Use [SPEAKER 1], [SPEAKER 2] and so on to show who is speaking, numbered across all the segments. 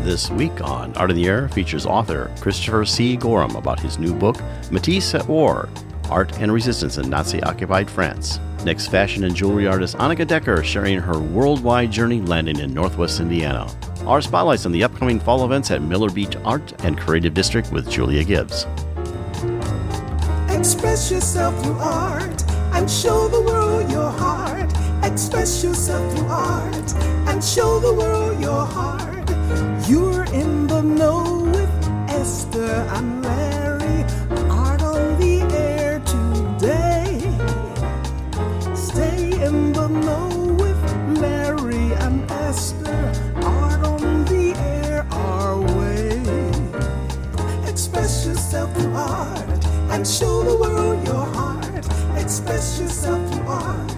[SPEAKER 1] This week on Art in the Air features author Christopher C Gorham about his new book, Matisse at War, Art and Resistance in Nazi-Occupied France. Next, fashion and jewelry artist Anneke Dekker sharing her worldwide journey landing in Northwest Indiana. Our spotlights on the upcoming fall events at Miller Beach Art and Creative District with Julia Gibbs.
[SPEAKER 2] Express yourself through art and show the world your heart. Express yourself through art and show the world your heart. You're in the know with Esther and Larry. Art on the air today. Stay in the know with Larry and Esther. Art on the air our way. Express yourself through art and show the world your heart. Express yourself through art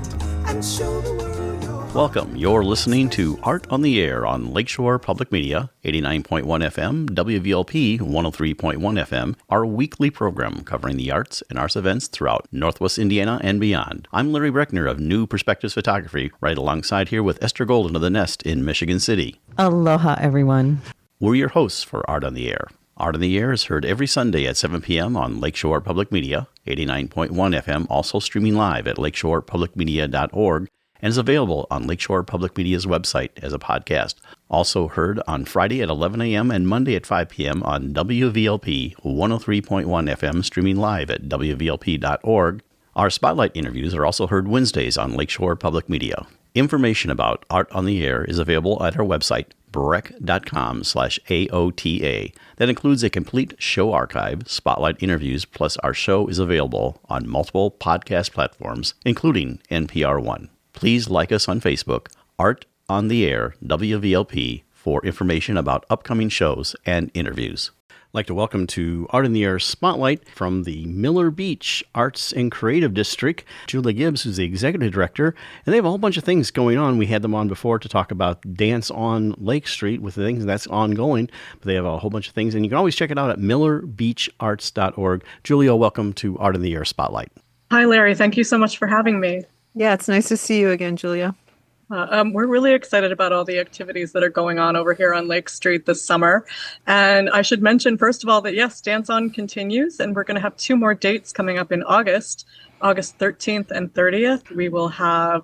[SPEAKER 2] and show the world your heart.
[SPEAKER 1] Welcome. You're listening to Art on the Air on Lakeshore Public Media, 89.1 FM, WVLP 103.1 FM, our weekly program covering the arts and arts events throughout Northwest Indiana and beyond. I'm Larry Breckner of New Perspectives Photography, right alongside here with Esther Golden of The Nest in Michigan City.
[SPEAKER 3] Aloha, everyone.
[SPEAKER 1] We're your hosts for Art on the Air. Art on the Air is heard every Sunday at 7 p.m. on Lakeshore Public Media, 89.1 FM, also streaming live at lakeshorepublicmedia.org, and is available on Lakeshore Public Media's website as a podcast. Also heard on Friday at 11 a.m. and Monday at 5 p.m. on WVLP 103.1 FM, streaming live at wvlp.org. Our spotlight interviews are also heard Wednesdays on Lakeshore Public Media. Information about Art on the Air is available at our website, breck.com/AOTA. That includes a complete show archive, spotlight interviews, plus our show is available on multiple podcast platforms, including NPR One. Please like us on Facebook, Art on the Air, WVLP, for information about upcoming shows and interviews. I'd like to welcome to Art in the Air Spotlight from the Miller Beach Arts and Creative District, Julia Gibbs, who's the executive director. And they have a whole bunch of things going on. We had them on before to talk about Dance on Lake Street with the things that's ongoing. But they have a whole bunch of things. And you can always check it out at millerbeacharts.org. Julia, welcome to Art in the Air Spotlight.
[SPEAKER 4] Hi, Larry. Thank you so much for having me.
[SPEAKER 3] Yeah, it's nice to see you again, Julia.
[SPEAKER 4] We're really excited about all the activities that are going on over here on Lake Street this summer. And I should mention, first of all, that yes, Dance On continues, and we're going to have two more dates coming up in August 13th and 30th. We will have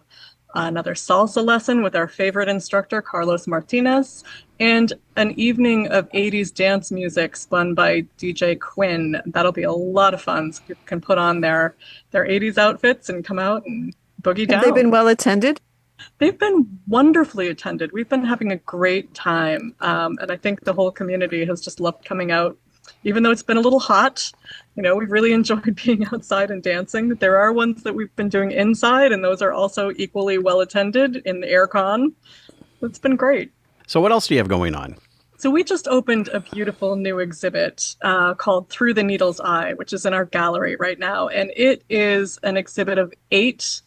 [SPEAKER 4] another salsa lesson with our favorite instructor, Carlos Martinez, and an evening of 80s dance music spun by DJ Quinn. That'll be a lot of fun. So people can put on their 80s outfits and come out and boogie down.
[SPEAKER 3] Have they been well attended?
[SPEAKER 4] They've been wonderfully attended. We've been having a great time. And I think the whole community has just loved coming out. Even though it's been a little hot, we've really enjoyed being outside and dancing. There are ones that we've been doing inside, and those are also equally well attended in the aircon. It's been great.
[SPEAKER 1] So what else do you have going on?
[SPEAKER 4] So we just opened a beautiful new exhibit called Through the Needle's Eye, which is in our gallery right now. And it is an exhibit of 8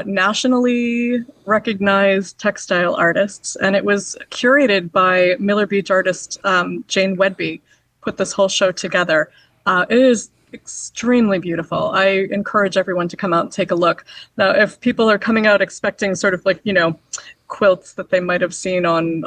[SPEAKER 4] nationally recognized textile artists, and it was curated by Miller Beach artist Jane Wedby. Put this whole show together. It is extremely beautiful. I encourage everyone to come out and take a look. Now, if people are coming out expecting sort of like, quilts that they might have seen on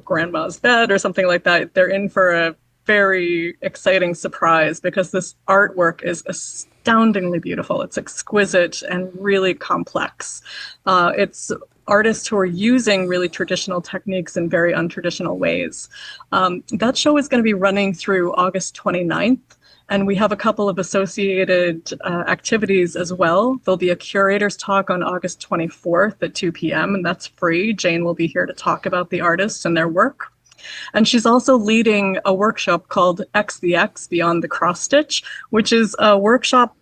[SPEAKER 4] grandma's bed or something like that, they're in for a very exciting surprise because this artwork is astoundingly beautiful. It's exquisite and really complex. It's artists who are using really traditional techniques in very untraditional ways. That show is going to be running through August 29th, and we have a couple of associated activities as well. There'll be a curator's talk on August 24th at 2 p.m., and that's free. Jane will be here to talk about the artists and their work. And she's also leading a workshop called X the X Beyond the Cross Stitch, which is a workshop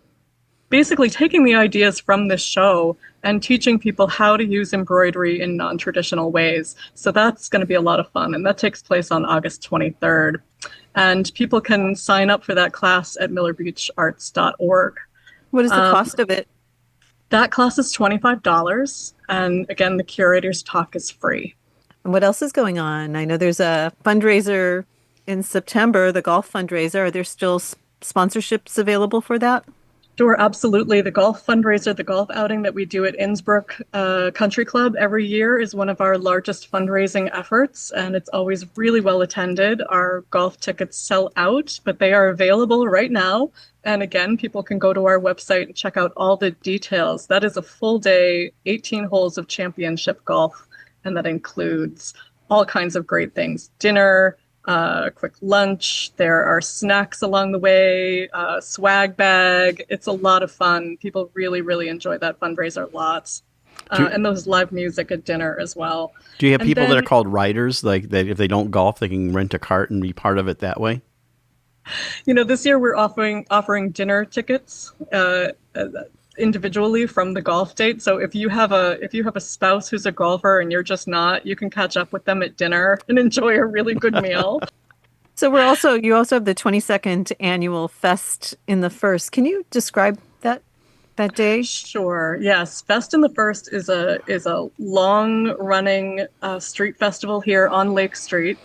[SPEAKER 4] basically taking the ideas from this show and teaching people how to use embroidery in non-traditional ways. So that's going to be a lot of fun. And that takes place on August 23rd. And people can sign up for that class at millerbeacharts.org.
[SPEAKER 3] What is the cost of it?
[SPEAKER 4] That class is $25. And again, the curator's talk is free.
[SPEAKER 3] And what else is going on? I know there's a fundraiser in September, the golf fundraiser. Are there still sponsorships available for that?
[SPEAKER 4] Sure, absolutely. The golf fundraiser, the golf outing that we do at Innsbruck Country Club every year is one of our largest fundraising efforts, and it's always really well attended. Our golf tickets sell out, but they are available right now. And again, people can go to our website and check out all the details. That is a full day, 18 holes of championship golf, and that includes all kinds of great things: dinner, quick lunch. There are snacks along the way, swag bag. It's a lot of fun. People really, really enjoy that fundraiser lots. And those live music at dinner as well.
[SPEAKER 1] Do you have
[SPEAKER 4] And
[SPEAKER 1] people that
[SPEAKER 4] then,
[SPEAKER 1] are called riders, like that if they don't golf, they can rent a cart and be part of it that way?
[SPEAKER 4] this year we're offering dinner tickets individually from the golf date. So if you have a spouse who's a golfer and you're just not, you can catch up with them at dinner and enjoy a really good meal.
[SPEAKER 3] So you also have the 22nd annual Fest in the First. Can you describe that day?
[SPEAKER 4] Sure. Yes. Fest in the First is a long running street festival here on Lake Street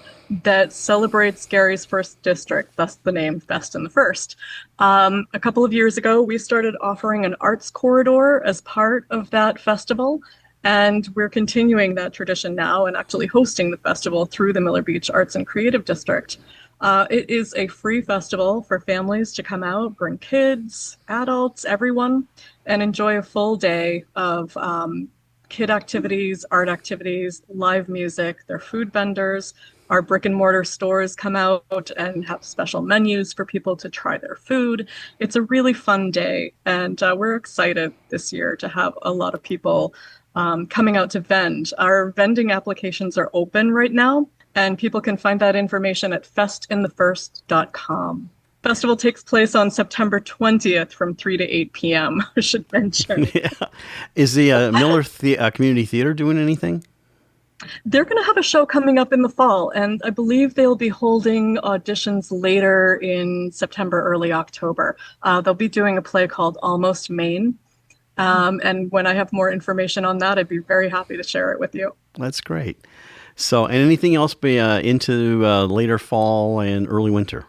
[SPEAKER 4] that celebrates Gary's first district, thus the name Fest in the First. A couple of years ago, we started offering an arts corridor as part of that festival. And we're continuing that tradition now and actually hosting the festival through the Miller Beach Arts and Creative District. It is a free festival for families to come out, bring kids, adults, everyone, and enjoy a full day of kid activities, art activities, live music. There are food vendors. Our brick and mortar stores come out and have special menus for people to try their food. It's a really fun day, and we're excited this year to have a lot of people coming out to vend. Our vending applications are open right now, and people can find that information at festinthefirst.com. Festival takes place on September 20th from 3 to 8 p.m., I should mention.
[SPEAKER 1] Yeah. Is the Miller Community Theater doing anything?
[SPEAKER 4] They're going to have a show coming up in the fall, and I believe they'll be holding auditions later in September, early October. They'll be doing a play called Almost Maine. And when I have more information on that, I'd be very happy to share it with you.
[SPEAKER 1] That's great. So, and anything else be into later fall and early winter?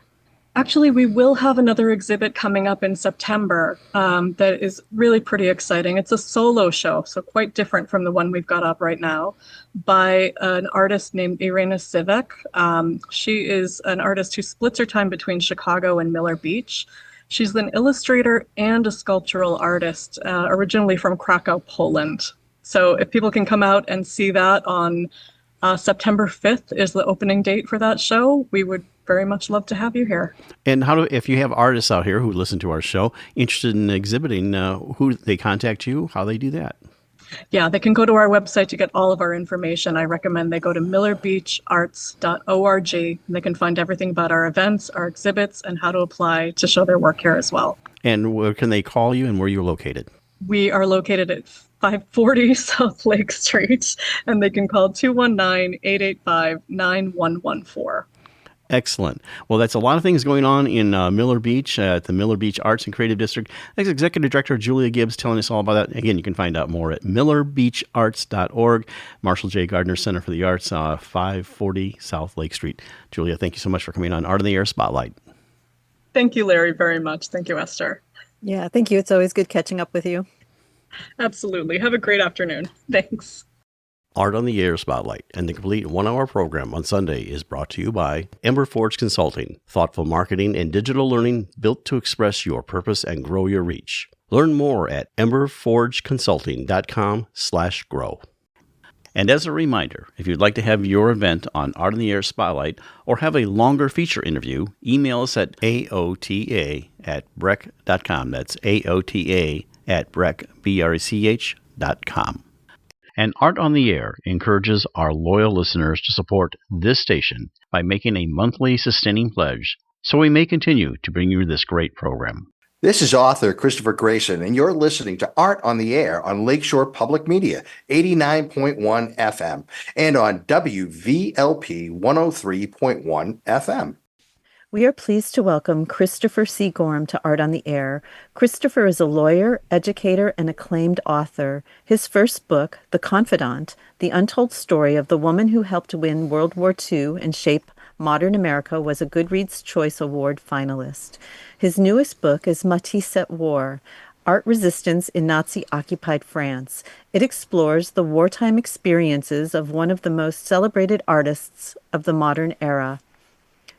[SPEAKER 4] Actually, we will have another exhibit coming up in September that is really pretty exciting. It's a solo show, so quite different from the one we've got up right now, by an artist named Irina Sivek. She is an artist who splits her time between Chicago and Miller Beach. She's an illustrator and a sculptural artist, originally from Krakow, Poland. So if people can come out and see that on September 5th is the opening date for that show, we would very much love to have you here.
[SPEAKER 1] And if you have artists out here who listen to our show interested in exhibiting, who they contact you, how they do that?
[SPEAKER 4] Yeah, they can go to our website to get all of our information. I recommend they go to millerbeacharts.org, and they can find everything about our events, our exhibits, and how to apply to show their work here as well.
[SPEAKER 1] And where can they call you and where you're located?
[SPEAKER 4] We are located at 540 South Lake Street, and they can call 219-885-9114.
[SPEAKER 1] Excellent. Well, that's a lot of things going on in Miller Beach at the Miller Beach Arts and Creative District. That's Executive Director Julia Gibbs telling us all about that. Again, you can find out more at millerbeacharts.org. Marshall J. Gardner Center for the Arts, 540 South Lake Street. Julia, thank you so much for coming on Art on the Air Spotlight.
[SPEAKER 4] Thank you, Larry, very much. Thank you, Esther.
[SPEAKER 3] Yeah, thank you. It's always good catching up with you.
[SPEAKER 4] Absolutely. Have a great afternoon. Thanks.
[SPEAKER 1] Art on the Air Spotlight and the complete one-hour program on Sunday is brought to you by Ember Forge Consulting, thoughtful marketing and digital learning built to express your purpose and grow your reach. Learn more at emberforgeconsulting.com/grow. And as a reminder, if you'd like to have your event on Art on the Air Spotlight or have a longer feature interview, email us at aota@brech.com. That's aota@brech.com. And Art on the Air encourages our loyal listeners to support this station by making a monthly sustaining pledge so we may continue to bring you this great program.
[SPEAKER 5] This is author Christopher Grayson, and you're listening to Art on the Air on Lakeshore Public Media, 89.1 FM, and on WVLP 103.1 FM.
[SPEAKER 3] We are pleased to welcome Christopher C Gorham to Art on the Air. Christopher is a lawyer, educator, and acclaimed author. His first book, The Confidant, the untold story of the woman who helped win World War II and shape Modern America was a Goodreads Choice Award finalist. His newest book is Matisse at War, Art Resistance in Nazi-Occupied France. It explores the wartime experiences of one of the most celebrated artists of the modern era.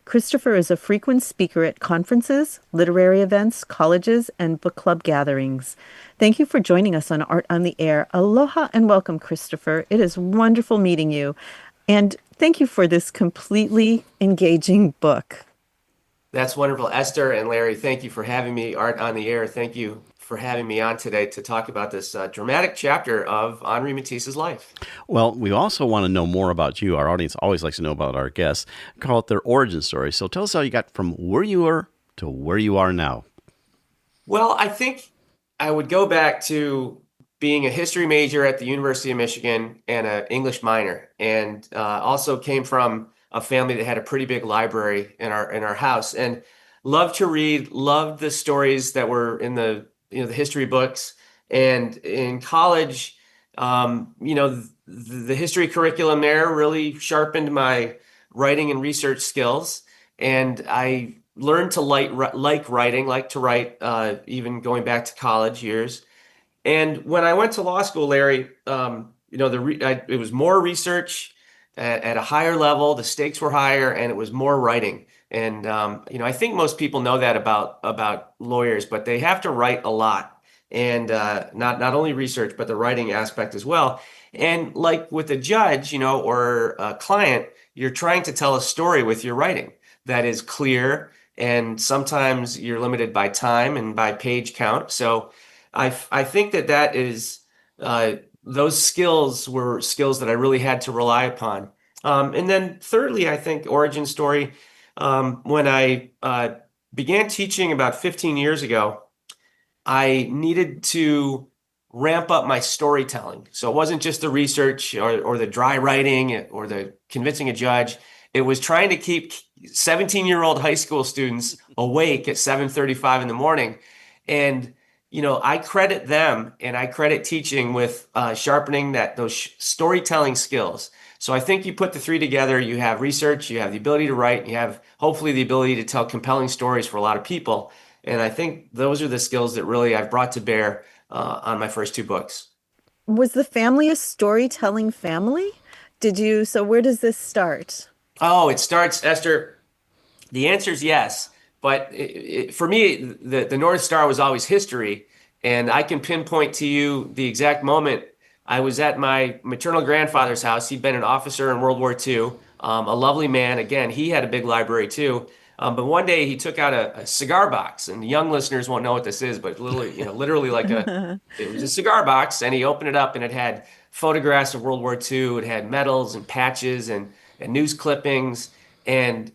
[SPEAKER 3] Christopher is a frequent speaker at conferences, literary events, colleges, and book club gatherings. Thank you for joining us on Art on the Air. Aloha and welcome, Christopher. It is wonderful meeting you. And thank you for this completely engaging book.
[SPEAKER 6] That's wonderful. Esther and Larry, thank you for having me. Art on the Air, thank you for having me on today to talk about this dramatic chapter of Henri Matisse's life.
[SPEAKER 1] Well, we also want to know more about you. Our audience always likes to know about our guests. Call it their origin story. So tell us how you got from where you were to where you are now.
[SPEAKER 6] Well, I think I would go back to being a history major at the University of Michigan and an English minor, and also came from a family that had a pretty big library in our house, and loved to read, loved the stories that were in the history books. And in college, the history curriculum there really sharpened my writing and research skills, and I learned to like writing, like to write, even going back to college years. And when I went to law school, Larry, it was more research at a higher level. The stakes were higher, and it was more writing. And I think most people know that about lawyers, but they have to write a lot, and not only research, but the writing aspect as well. And like with a judge, or a client, you're trying to tell a story with your writing that is clear, and sometimes you're limited by time and by page count. So I think that is those skills were skills that I really had to rely upon. And then thirdly, I think origin story. When I began teaching about 15 years ago, I needed to ramp up my storytelling. So it wasn't just the research or the dry writing or the convincing a judge. It was trying to keep 17-year-old high school students awake at 7:35 in the morning. And I credit them, and I credit teaching with sharpening those storytelling skills. So I think you put the three together, you have research, you have the ability to write, and you have hopefully the ability to tell compelling stories for a lot of people. And I think those are the skills that really I've brought to bear on my first two books.
[SPEAKER 3] Was the family a storytelling family? So where does this start?
[SPEAKER 6] Oh, it starts, Esther. The answer is yes. But for me, the North Star was always history. And I can pinpoint to you the exact moment. I was at my maternal grandfather's house. He'd been an officer in World War II, a lovely man. Again, he had a big library too. But one day he took out a cigar box, and young listeners won't know what this is, but literally like it was a cigar box, and he opened it up, and it had photographs of World War II. It had medals and patches and news clippings and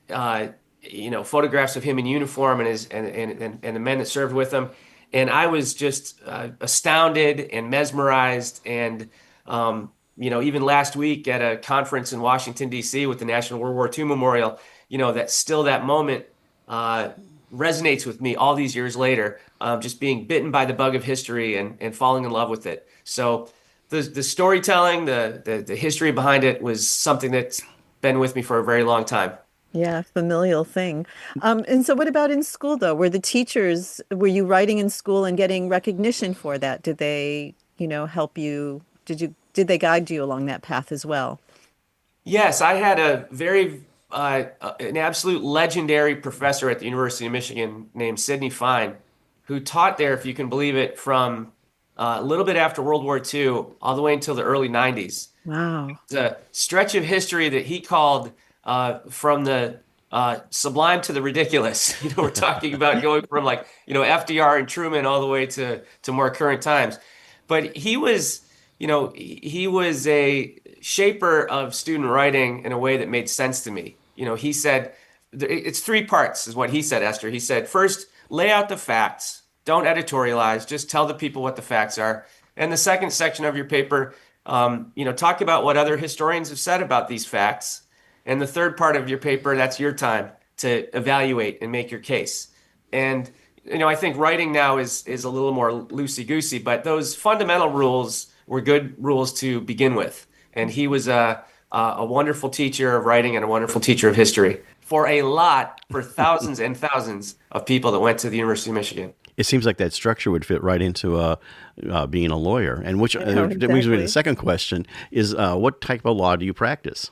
[SPEAKER 6] photographs of him in uniform and the men that served with him. And I was just astounded and mesmerized. And even last week at a conference in Washington, D.C. with the National World War II Memorial, that moment resonates with me all these years later, just being bitten by the bug of history and falling in love with it. So the storytelling, the history behind it was something that's been with me for a very long time.
[SPEAKER 3] Yeah, familial thing. And so what about in school, though? Were you writing in school and getting recognition for that? Did they, help you? Did they guide you along that path as well?
[SPEAKER 6] Yes, I had an absolute legendary professor at the University of Michigan named Sidney Fine, who taught there, if you can believe it, from a little bit after World War II all the way until the early 90s.
[SPEAKER 3] Wow.
[SPEAKER 6] It's a stretch of history that he called from the sublime to the ridiculous. We're talking about going from FDR and Truman all the way to more current times. But he was a shaper of student writing in a way that made sense to me. He said, it's three parts is what he said, Esther. He said, first, lay out the facts. Don't editorialize. Just tell the people what the facts are. And the second section of your paper, talk about what other historians have said about these facts. And the third part of your paper, that's your time to evaluate and make your case. And, I think writing now is a little more loosey-goosey, but those fundamental rules were good rules to begin with. And he was a wonderful teacher of writing and a wonderful teacher of history for a lot for thousands and thousands of people that went to the University of Michigan.
[SPEAKER 1] It seems like that structure would fit right into being a lawyer. And which
[SPEAKER 3] I know,
[SPEAKER 1] that brings me to the
[SPEAKER 3] exactly.
[SPEAKER 1] second question: is what type of law do you practice?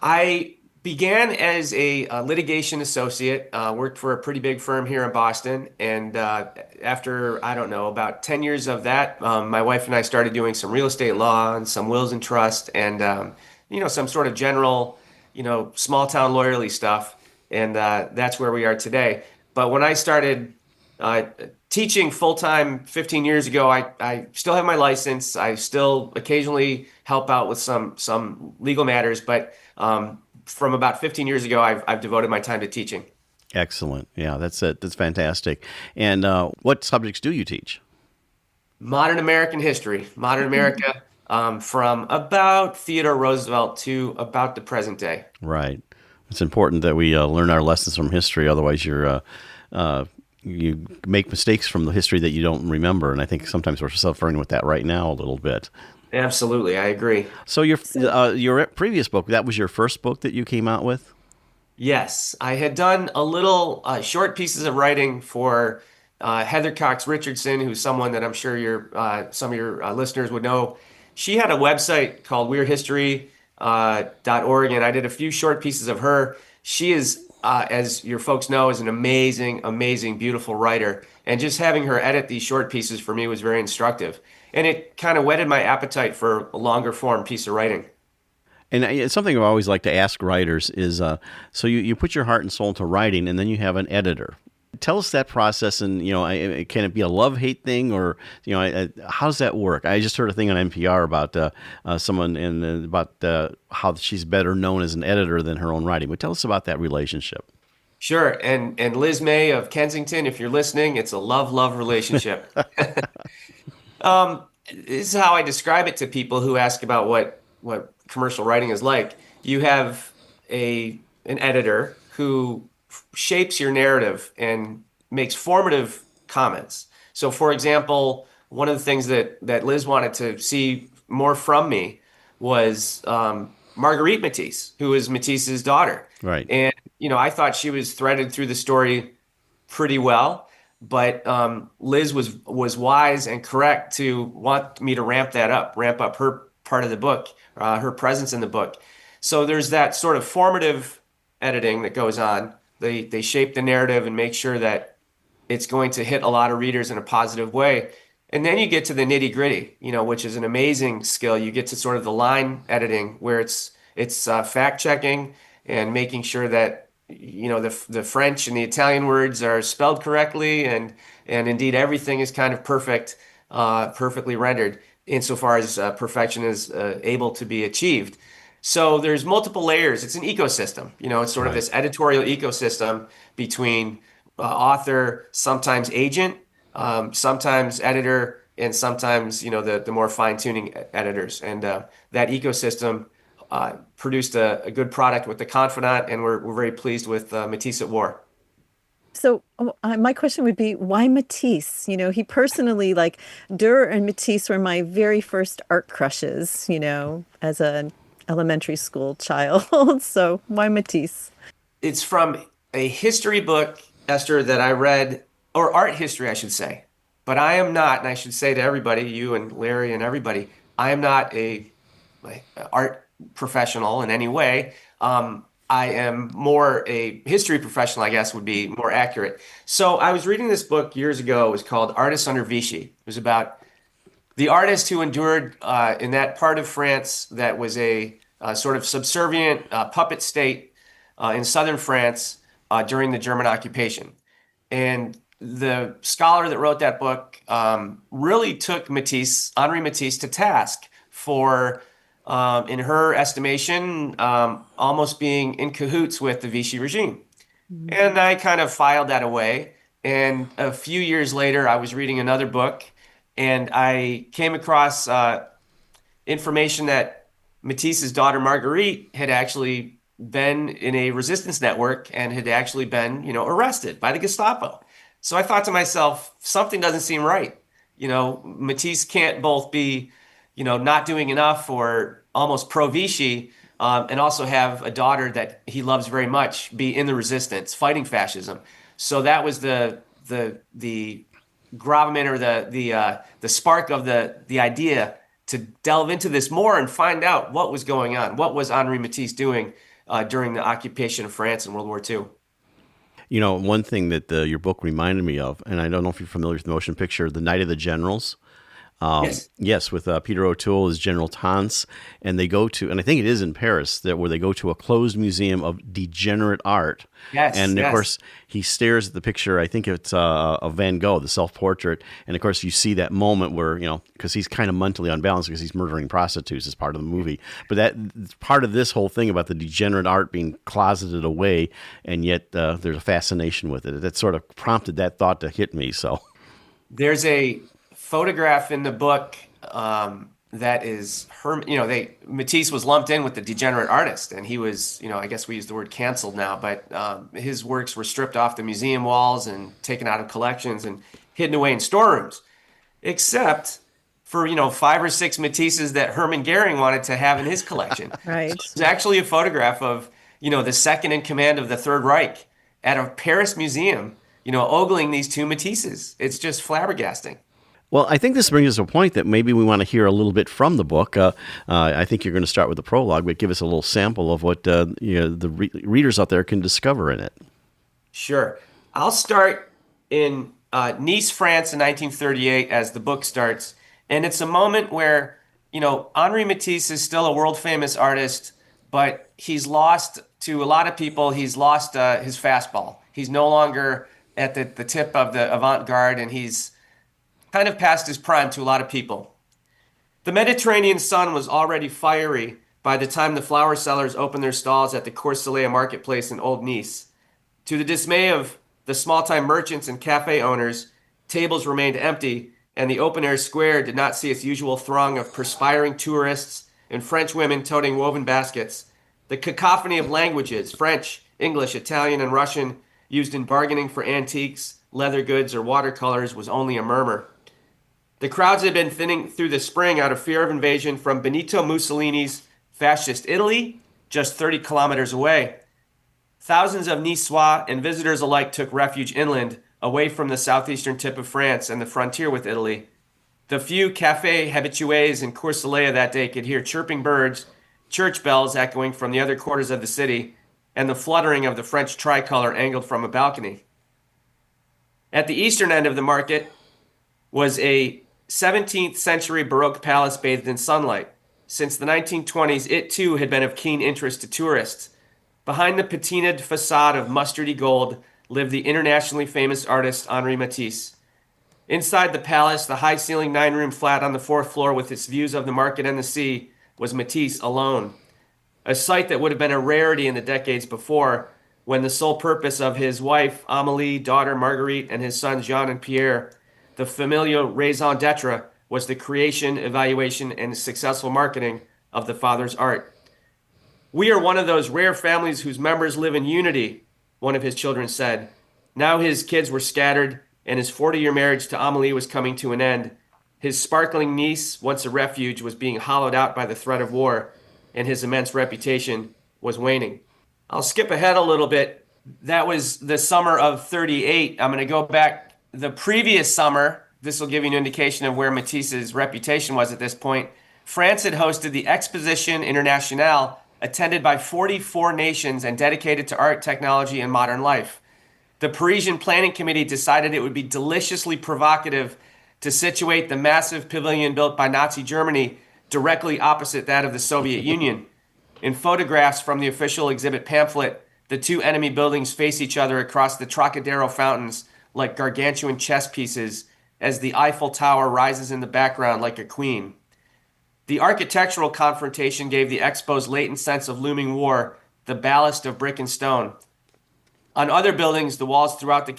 [SPEAKER 6] I began as a litigation associate, worked for a pretty big firm here in Boston. And after, I don't know, about 10 years of that, my wife and I started doing some real estate law and some wills and trust and, some sort of general, small town lawyerly stuff. And that's where we are today. But when I started uh, teaching full time 15 years ago, I still have my license. I still occasionally help out with some legal matters, but from about 15 years ago, I've devoted my time to teaching.
[SPEAKER 1] Excellent. Yeah, that's it. That's fantastic. And what subjects do you teach?
[SPEAKER 6] Modern American history, modern America, from about Theodore Roosevelt to about the present day.
[SPEAKER 1] Right. It's important that we learn our lessons from history. Otherwise, you make mistakes from the history that you don't remember. And I think sometimes we're suffering with that right now a little bit.
[SPEAKER 6] Absolutely, I agree.
[SPEAKER 1] So your previous book, that was your first book that you came out with?
[SPEAKER 6] Yes, I had done a little short pieces of writing for Heather Cox Richardson, who's someone that I'm sure some of your listeners would know. She had a website called WeirdHistory.org, and I did a few short pieces of her. She is, as your folks know, is an amazing, amazing, beautiful writer. And just having her edit these short pieces for me was very instructive. And it kind of whetted my appetite for a longer form piece of writing.
[SPEAKER 1] And it's something I've always liked to ask writers is, so you put your heart and soul into writing, and then you have an editor. Tell us that process, and can it be a love-hate thing, or how does that work? I just heard a thing on NPR about someone about how she's better known as an editor than her own writing. But tell us about that relationship.
[SPEAKER 6] Sure. And Liz May of Kensington, if you're listening, it's a love-love relationship. This is how I describe it to people who ask about what commercial writing is like. You have an editor who shapes your narrative and makes formative comments. So, for example, one of the things that Liz wanted to see more from me was Marguerite Matisse, who is Matisse's daughter.
[SPEAKER 1] Right.
[SPEAKER 6] And, I thought she was threaded through the story pretty well. But Liz was wise and correct to want me to ramp up her part of the book, her presence in the book. So there's that sort of formative editing that goes on. They shape the narrative and make sure that it's going to hit a lot of readers in a positive way. And then you get to the nitty gritty, which is an amazing skill. You get to sort of the line editing where it's fact checking and making sure that the French and the Italian words are spelled correctly, and indeed everything is kind of perfectly rendered insofar as perfection is able to be achieved. So there's multiple layers. It's an ecosystem. It's sort of this editorial ecosystem between author, sometimes agent, sometimes editor, and sometimes the more fine-tuning editors. And that ecosystem produced a good product with The Confidant, and we're very pleased with Matisse at War.
[SPEAKER 3] So my question would be, why Matisse? He personally, like, Durer and Matisse were my very first art crushes, as an elementary school child. So why Matisse?
[SPEAKER 6] It's from a history book, Esther, that I read, or art history, I should say. But I am not, and I should say to everybody, you and Larry and everybody, I am not a art professional in any way. I am more a history professional, I guess would be more accurate. So I was reading this book years ago. It was called Artists Under Vichy. It was about the artist who endured in that part of France that was a sort of subservient puppet state in southern France during the German occupation. And the scholar that wrote that book really took Henri Matisse, to task for, in her estimation, almost being in cahoots with the Vichy regime. Mm-hmm. And I kind of filed that away. And a few years later, I was reading another book, and I came across information that Matisse's daughter Marguerite had actually been in a resistance network and had actually been, arrested by the Gestapo. So I thought to myself, something doesn't seem right. Matisse can't both be, not doing enough or almost pro-Vichy, and also have a daughter that he loves very much be in the resistance, fighting fascism. So that was the gravamen, or the spark of the idea to delve into this more and find out what was going on. What was Henri Matisse doing during the occupation of France in World War II?
[SPEAKER 1] You know, one thing that your book reminded me of, and I don't know if you're familiar with the motion picture, The Night of the Generals.
[SPEAKER 6] Yes.
[SPEAKER 1] Yes, with Peter O'Toole as General Tans, and they go to, and I think it is in Paris, where they go to a closed museum of degenerate art.
[SPEAKER 6] Yes,
[SPEAKER 1] And of
[SPEAKER 6] yes.
[SPEAKER 1] course, he stares at the picture. I think it's of Van Gogh, the self-portrait, and of course, you see that moment where, you know, because he's kind of mentally unbalanced because he's murdering prostitutes as part of the movie. But that's part of this whole thing about the degenerate art being closeted away, and yet there's a fascination with it. That sort of prompted that thought to hit me. So.
[SPEAKER 6] There's a photograph in the book that is Matisse was lumped in with the degenerate artist, and he was, I guess we use the word canceled now, but his works were stripped off the museum walls and taken out of collections and hidden away in storerooms, except for 5 or 6 Matisses that Hermann Goering wanted to have in his collection.
[SPEAKER 3] Right.
[SPEAKER 6] So there's actually a photograph of the second in command of the Third Reich at a Paris museum, ogling these 2 Matisses. It's just flabbergasting.
[SPEAKER 1] Well, I think this brings us to a point that maybe we want to hear a little bit from the book. I think you're going to start with the prologue, but give us a little sample of what the readers out there can discover in it.
[SPEAKER 6] Sure. I'll start in Nice, France in 1938 as the book starts. And it's a moment where, Henri Matisse is still a world-famous artist, but he's lost, to a lot of people, he's lost his fastball. He's no longer at the tip of the avant-garde, and he's kind of past his prime to a lot of people. The Mediterranean sun was already fiery by the time the flower sellers opened their stalls at the Courcelette marketplace in Old Nice. To the dismay of the small-time merchants and cafe owners, tables remained empty, and the open-air square did not see its usual throng of perspiring tourists and French women toting woven baskets. The cacophony of languages, French, English, Italian, and Russian, used in bargaining for antiques, leather goods, or watercolors, was only a murmur. The crowds had been thinning through the spring out of fear of invasion from Benito Mussolini's fascist Italy, just 30 kilometers away. Thousands of Niçois and visitors alike took refuge inland, away from the southeastern tip of France and the frontier with Italy. The few café habitués in Courcelette that day could hear chirping birds, church bells echoing from the other quarters of the city, and the fluttering of the French tricolor angled from a balcony. At the eastern end of the market was a 17th century Baroque palace bathed in sunlight. Since the 1920s, it too had been of keen interest to tourists. Behind the patinaed facade of mustardy gold lived the internationally famous artist Henri Matisse. Inside the palace, the high-ceilinged 9-room flat on the 4th floor with its views of the market and the sea, was Matisse alone. A sight that would have been a rarity in the decades before, when the sole purpose of his wife, Amélie, daughter Marguerite, and his sons Jean and Pierre, the familial raison d'etre, was the creation, evaluation, and successful marketing of the father's art. "We are one of those rare families whose members live in unity," one of his children said. Now his kids were scattered, and his 40-year marriage to Amélie was coming to an end. His sparkling Nice, once a refuge, was being hollowed out by the threat of war, and his immense reputation was waning. I'll skip ahead a little bit. That was the summer of 38. I'm going to go back the previous summer. This will give you an indication of where Matisse's reputation was at this point. France had hosted the Exposition Internationale, attended by 44 nations and dedicated to art, technology, and modern life. The Parisian Planning Committee decided it would be deliciously provocative to situate the massive pavilion built by Nazi Germany directly opposite that of the Soviet Union. In photographs from the official exhibit pamphlet, the 2 enemy buildings face each other across the Trocadero fountains like gargantuan chess pieces as the Eiffel Tower rises in the background like a queen. The architectural confrontation gave the expo's latent sense of looming war the ballast of brick and stone. On other buildings and walls throughout the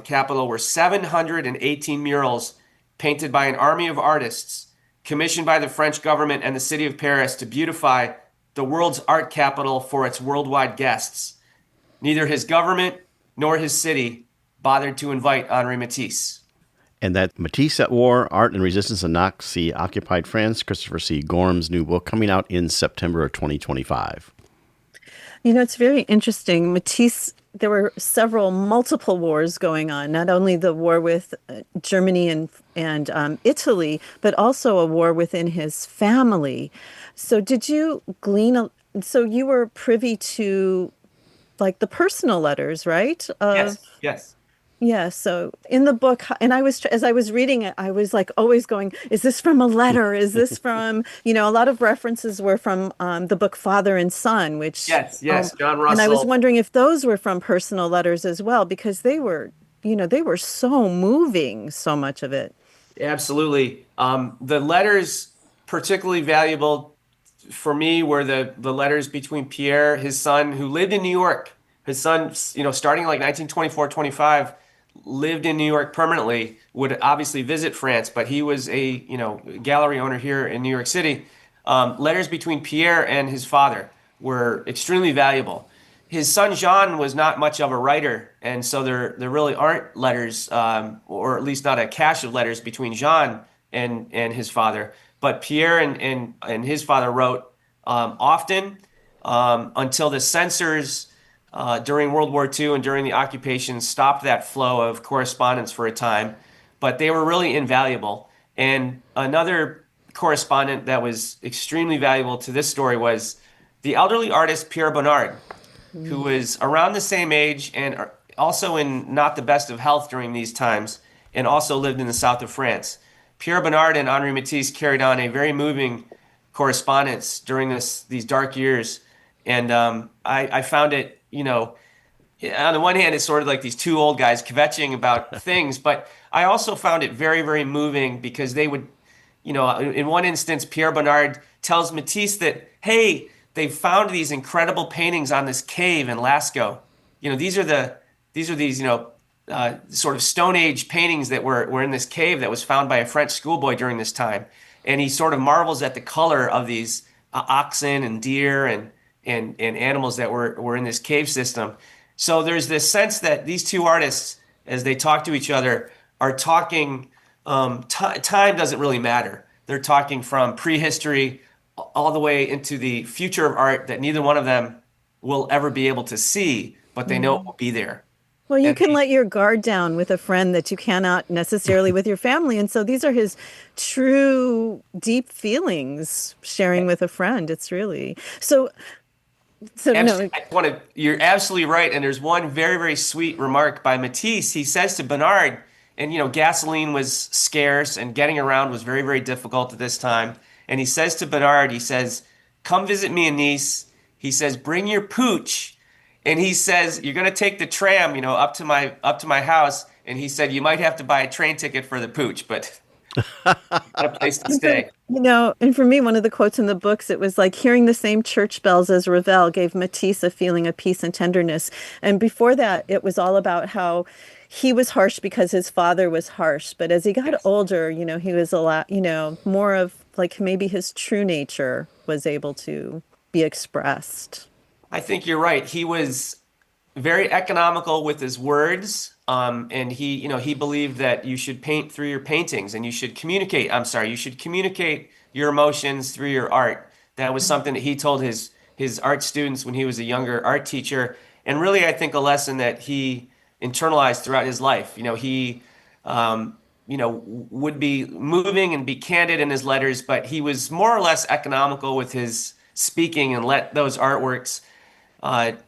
[SPEAKER 6] capital were 718 murals painted by an army of artists commissioned by the French government and the city of Paris to beautify the world's art capital for its worldwide guests. Neither his government nor his city bothered to invite Henri Matisse.
[SPEAKER 1] And that Matisse at War, Art and Resistance in Nazi-Occupied France, Christopher C Gorham's new book, coming out in September of 2025.
[SPEAKER 3] It's very interesting. Matisse, there were multiple wars going on, not only the war with Germany and Italy, but also a war within his family. So did you so you were privy to like the personal letters, right?
[SPEAKER 6] Yes.
[SPEAKER 3] Yeah, so in the book, and as I was reading it, I was like always going, is this from a letter? Is this from, a lot of references were from the book Father and Son, which,
[SPEAKER 6] Yes, John
[SPEAKER 3] and I was
[SPEAKER 6] Russell.
[SPEAKER 3] wondering if those were from personal letters as well, because they were so moving, so much of it.
[SPEAKER 6] Absolutely. The letters particularly valuable for me were the letters between Pierre, his son, who lived in New York. His son, starting like 1924, 25, lived in New York permanently, would obviously visit France, but he was a, gallery owner here in New York City. Letters between Pierre and his father were extremely valuable. His son Jean was not much of a writer, and so there really aren't letters, or at least not a cache of letters between Jean and his father. But Pierre and his father wrote often until the censors during World War II and during the occupation stopped that flow of correspondence for a time. But they were really invaluable. And another correspondent that was extremely valuable to this story was the elderly artist Pierre Bonnard, who was around the same age and also in not the best of health during these times, and also lived in the south of France. Pierre Bonnard and Henri Matisse carried on a very moving correspondence during these dark years. And I found it, on the one hand, it's sort of like these two old guys kvetching about things, but I also found it very, very moving because they would, in one instance, Pierre Bonnard tells Matisse that, hey, they've found these incredible paintings on this cave in Lascaux. These are these sort of Stone Age paintings that were in this cave that was found by a French schoolboy during this time. And he sort of marvels at the color of these oxen and deer and animals that were in this cave system. So there's this sense that these two artists, as they talk to each other, are talking, time doesn't really matter. They're talking from prehistory all the way into the future of art that neither one of them will ever be able to see, but they know it will be there.
[SPEAKER 3] Well, you can let your guard down with a friend that you cannot necessarily with your family. And so these are his true, deep feelings sharing with a friend. It's really so. No.
[SPEAKER 6] You're absolutely right. And there's one very, very sweet remark by Matisse. He says to Bonnard, and gasoline was scarce and getting around was very, very difficult at this time. And he says to Bonnard, he says, come visit me in Nice. He says, bring your pooch. And he says, you're going to take the tram, up to my house. And he said, you might have to buy a train ticket for the pooch, but not a place to stay.
[SPEAKER 3] And for me, one of the quotes in the books, it was like hearing the same church bells as Ravel gave Matisse a feeling of peace and tenderness. And before that, it was all about how he was harsh because his father was harsh. But as he got older, he was a lot, more of like maybe his true nature was able to be expressed.
[SPEAKER 6] I think you're right. He was very economical with his words. And he believed that you should paint through your paintings and you should communicate your emotions through your art. That was something that he told his art students when he was a younger art teacher. And really, I think a lesson that he internalized throughout his life. He would be moving and be candid in his letters, but he was more or less economical with his speaking and let those artworks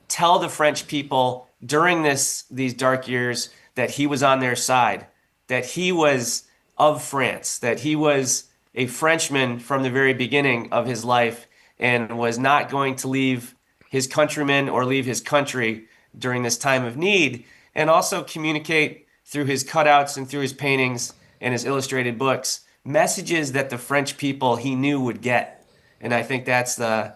[SPEAKER 6] tell the French people during these dark years that he was on their side, that he was of France, that he was a Frenchman from the very beginning of his life and was not going to leave his countrymen or leave his country during this time of need, and also communicate through his cutouts and through his paintings and his illustrated books, messages that the French people he knew would get. And I think that's the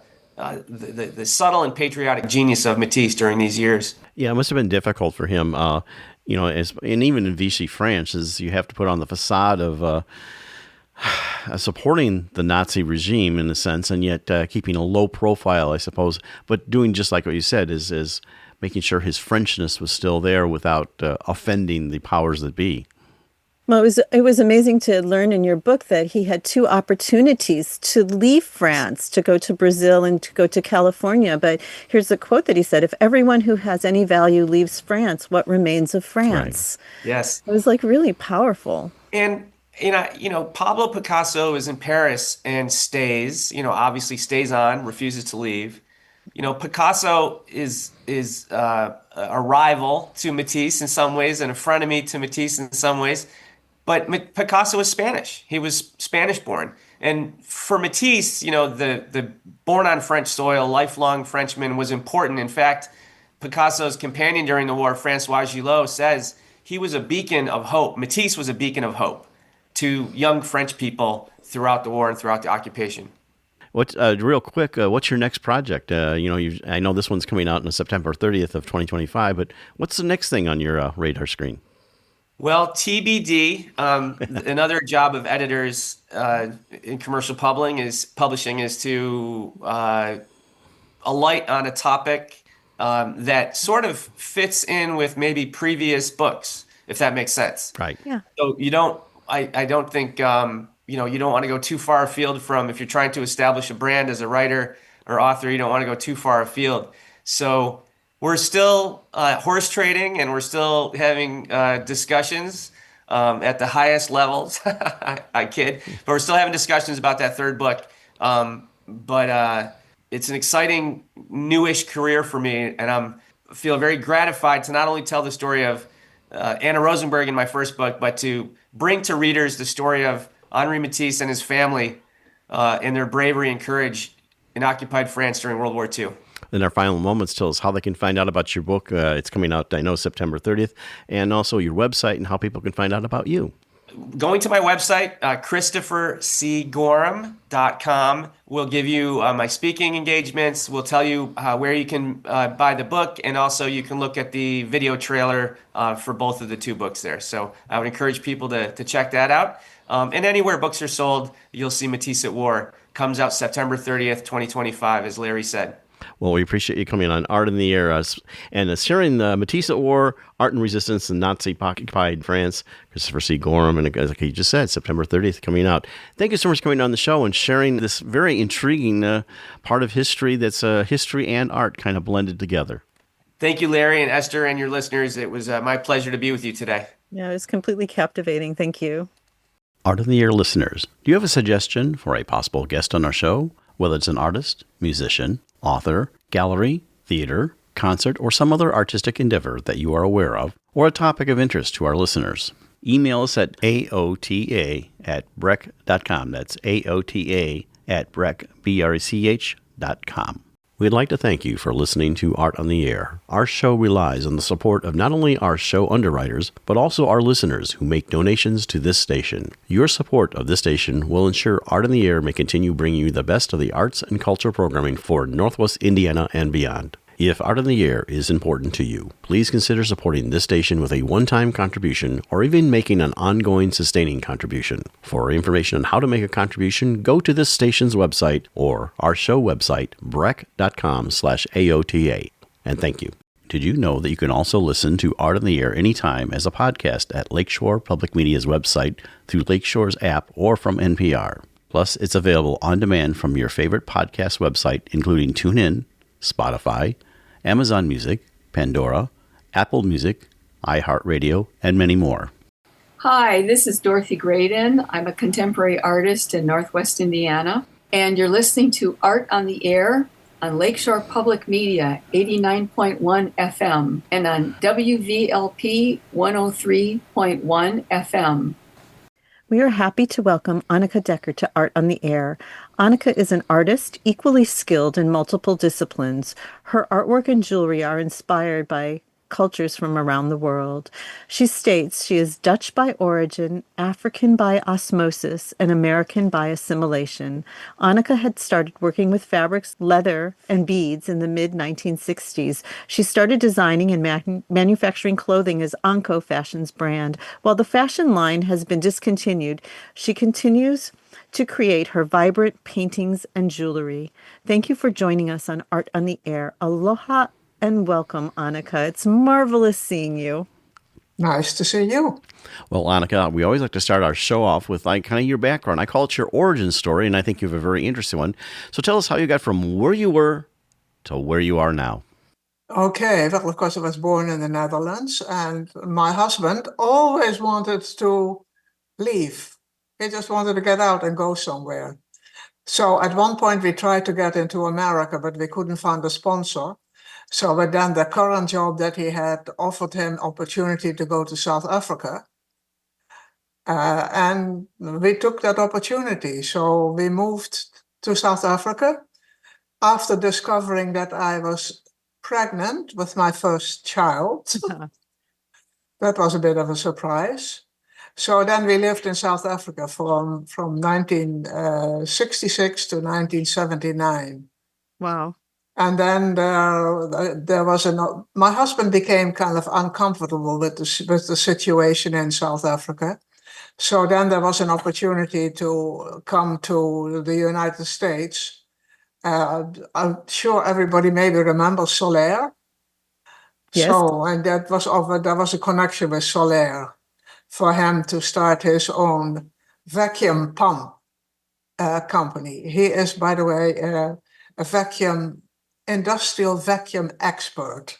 [SPEAKER 6] subtle and patriotic genius of Matisse during these years.
[SPEAKER 1] Yeah, it must have been difficult for him, and even in Vichy France, as you have to put on the facade of supporting the Nazi regime in a sense, and yet keeping a low profile, I suppose, but doing just like what you said, is making sure his Frenchness was still there without offending the powers that be.
[SPEAKER 3] Well, it was amazing to learn in your book that he had two opportunities to leave France, to go to Brazil and to go to California. But here's a quote that he said, "If everyone who has any value leaves France, what remains of
[SPEAKER 1] Right.
[SPEAKER 3] France?"
[SPEAKER 6] Yes.
[SPEAKER 3] It was like really powerful.
[SPEAKER 6] And Pablo Picasso is in Paris and stays, obviously stays on, refuses to leave. Picasso is a rival to Matisse in some ways and a frenemy to Matisse in some ways. But Picasso was Spanish. He was Spanish born. And for Matisse, the born on French soil, lifelong Frenchman was important. In fact, Picasso's companion during the war, Francois Gillot, says he was a beacon of hope. Matisse was a beacon of hope to young French people throughout the war and throughout the occupation.
[SPEAKER 1] Real quick, what's your next project? I know this one's coming out on September 30th of 2025, but what's the next thing on your radar screen?
[SPEAKER 6] Well, TBD. Another job of editors in commercial publishing is to alight on a topic that sort of fits in with maybe previous books, if that makes sense.
[SPEAKER 1] Right.
[SPEAKER 3] Yeah.
[SPEAKER 6] So I don't think, you don't want to go too far afield from, if you're trying to establish a brand as a writer or author, you don't want to go too far afield. So we're still horse trading and we're still having discussions at the highest levels. I kid, but we're still having discussions about that third book. But it's an exciting newish career for me, and feel very gratified to not only tell the story of Anna Rosenberg in my first book, but to bring to readers the story of Henri Matisse and his family and their bravery and courage in occupied France during World War II.
[SPEAKER 1] In our final moments, tell us how they can find out about your book. It's coming out, I know, September 30th, and also your website and how people can find out about you.
[SPEAKER 6] Going to my website, ChristopherCGorham.com, will give you my speaking engagements. We'll tell you where you can buy the book, and also you can look at the video trailer for both of the two books there. So I would encourage people to check that out. And anywhere books are sold, you'll see Matisse at War. Comes out September 30th, 2025, as Larry said.
[SPEAKER 1] Well, we appreciate you coming on Art in the Air and sharing the Matisse at War, Art and Resistance in Nazi-occupied France. Christopher C Gorham, and like he just said, September 30th coming out. Thank you so much for coming on the show and sharing this very intriguing part of history that's history and art kind of blended together.
[SPEAKER 6] Thank you, Larry and Esther and your listeners. It was my pleasure to be with you today.
[SPEAKER 3] Yeah, it was completely captivating. Thank you.
[SPEAKER 1] Art in the Air listeners, do you have a suggestion for a possible guest on our show? Whether it's an artist, musician, author, gallery, theater, concert, or some other artistic endeavor that you are aware of, or a topic of interest to our listeners, email us at aota@brech.com. That's aota@brech.com. We'd like to thank you for listening to Art on the Air. Our show relies on the support of not only our show underwriters, but also our listeners who make donations to this station. Your support of this station will ensure Art on the Air may continue bringing you the best of the arts and culture programming for Northwest Indiana and beyond. If Art on the Air is important to you, please consider supporting this station with a one-time contribution or even making an ongoing sustaining contribution. For information on how to make a contribution, go to this station's website or our show website, brech.com/AOTA. And thank you. Did you know that you can also listen to Art on the Air anytime as a podcast at Lakeshore Public Media's website, through Lakeshore's app, or from NPR? Plus, it's available on demand from your favorite podcast website, including TuneIn, Spotify, Amazon Music, Pandora, Apple Music, iHeartRadio, and many more.
[SPEAKER 7] Hi, this is Dorothy Graydon. I'm a contemporary artist in Northwest Indiana, and you're listening to Art on the Air on Lakeshore Public Media, 89.1 FM, and on WVLP 103.1 FM.
[SPEAKER 3] We are happy to welcome Anneke Dekker to Art on the Air. Anneke is an artist equally skilled in multiple disciplines. Her artwork and jewelry are inspired by cultures from around the world. She states she is Dutch by origin, African by osmosis, and American by assimilation. Anneke had started working with fabrics, leather, and beads in the mid-1960s. She started designing and manufacturing clothing as Anko Fashion's brand. While the fashion line has been discontinued, she continues to create her vibrant paintings and jewelry. Thank you for joining us on Art on the Air. Aloha and welcome, Anneke. It's marvelous seeing you.
[SPEAKER 8] Nice to see you.
[SPEAKER 1] Well, Anneke, we always like to start our show off with like kind of your background. I call it your origin story, and I think you have a very interesting one. So tell us how you got from where you were to where you are now.
[SPEAKER 8] Okay, well, of course, I was born in the Netherlands, and my husband always wanted to leave. He just wanted to get out and go somewhere. So at one point, we tried to get into America, but we couldn't find a sponsor. So, but then the current job that he had offered him opportunity to go to South Africa. And we took that opportunity. So we moved to South Africa after discovering that I was pregnant with my first child. That was a bit of a surprise. So then we lived in South Africa from 1966 to 1979.
[SPEAKER 3] Wow.
[SPEAKER 8] And then there was my husband became kind of uncomfortable with the situation in South Africa. So then there was an opportunity to come to the United States. I'm sure everybody maybe remembers Solaire.
[SPEAKER 3] Yes.
[SPEAKER 8] So, and there was a connection with Solaire for him to start his own vacuum pump company. He is, by the way, a industrial vacuum expert.